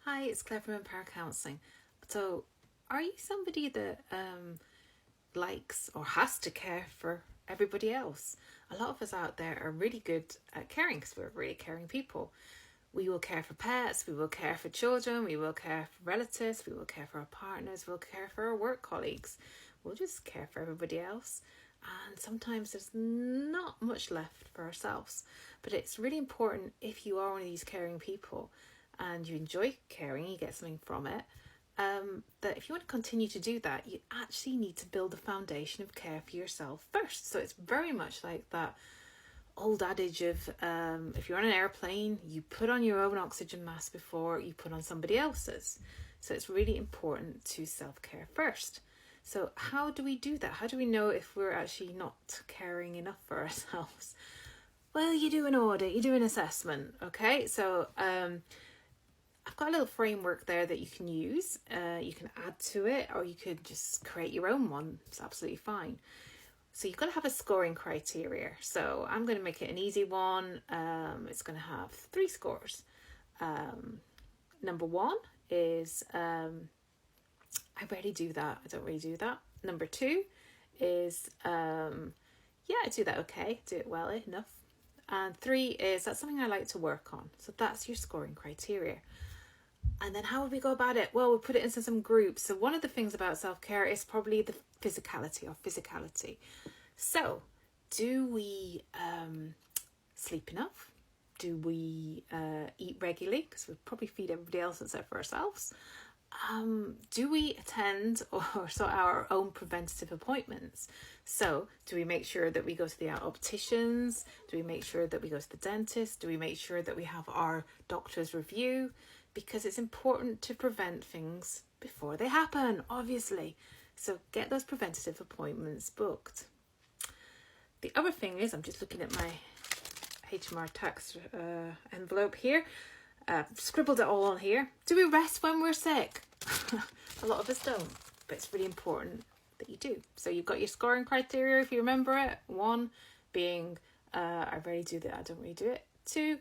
Hi, it's Claire from Empower Counselling. So, are you somebody that likes or has to care for everybody else? A lot of us out there are really good at caring because we're really caring people. We will care for pets, we will care for children, we will care for relatives, we will care for our partners, we'll care for our work colleagues. We'll just care for everybody else. And sometimes there's not much left for ourselves. But it's really important, if you are one of these caring people and you enjoy caring, you get something from it, that if you want to continue to do that, you actually need to build a foundation of care for yourself first. So it's very much like that old adage of if you're on an airplane, you put on your own oxygen mask before you put on somebody else's. So it's really important to self-care first. So how do we do that? How do we know if we're actually not caring enough for ourselves? Well, you do an audit, you do an assessment, okay? So I've got a little framework there that you can use. You can add to it, or you could just create your own one. It's absolutely fine. So you've got to have a scoring criteria. So I'm going to make it an easy one. It's going to have 3 scores. Number 1 is I rarely do that. I don't really do that. Number 2 is I do that okay. Do it well enough. And 3 is that's something I like to work on. So that's your scoring criteria. And then how would we go about it? Well, we'll put it into some groups. So one of the things about self-care is probably the physicality. So do we sleep enough? Do we eat regularly? Because we probably feed everybody else except for ourselves. Do we attend or sort out our own preventative appointments? So do we make sure that we go to the opticians? Do we make sure that we go to the dentist? Do we make sure that we have our doctor's review? Because it's important to prevent things before they happen, obviously. So get those preventative appointments booked. The other thing is, I'm just looking at my HMR tax envelope here. Scribbled it all on here. Do we rest when we're sick? A lot of us don't, but it's really important that you do. So you've got your scoring criteria, if you remember it. 1 being, I rarely do that, I don't really do it. 2,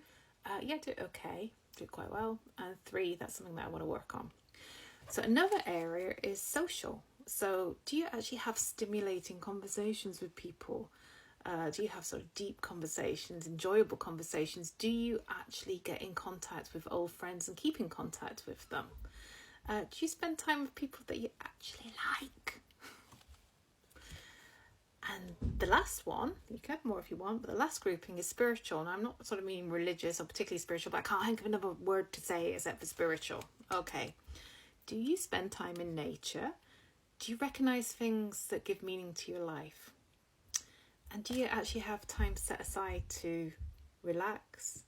do it okay, do it quite well. And 3, that's something that I want to work on. So another area is social. So do you actually have stimulating conversations with people? Do you have sort of deep conversations, enjoyable conversations? Do you actually get in contact with old friends and keep in contact with them? Do you spend time with people that you actually like? And the last one, you can have more if you want, but the last grouping is spiritual. And I'm not sort of meaning religious or particularly spiritual, but I can't think of another word to say except for spiritual. Okay. Do you spend time in nature? Do you recognise things that give meaning to your life? And do you actually have time set aside to relax,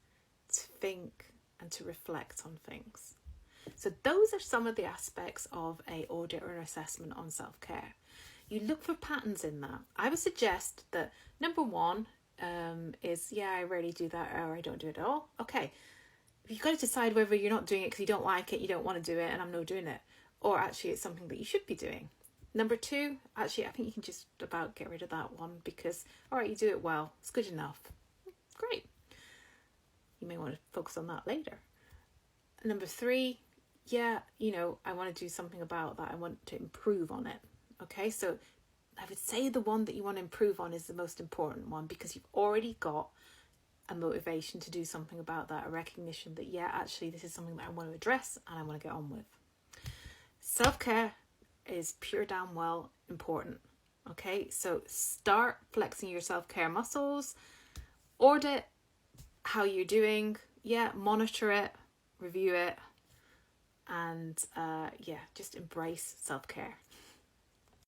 to think, and to reflect on things? So those are some of the aspects of an audit or an assessment on self-care. You look for patterns in that. I would suggest that number 1 is, I rarely do that, or I don't do it at all. Okay, you've got to decide whether you're not doing it because you don't like it, you don't want to do it, and I'm not doing it. Or actually it's something that you should be doing. Number 2, actually, I think you can just about get rid of that one because, all right, you do it well. It's good enough. Great. You may want to focus on that later. Number 3, I want to do something about that. I want to improve on it. Okay, so I would say the one that you want to improve on is the most important one because you've already got a motivation to do something about that, a recognition that, actually, this is something that I want to address and I want to get on with. Self-care is pure damn well important. Okay, so start flexing your self-care muscles, audit how you're doing, monitor it, review it, and just embrace self-care.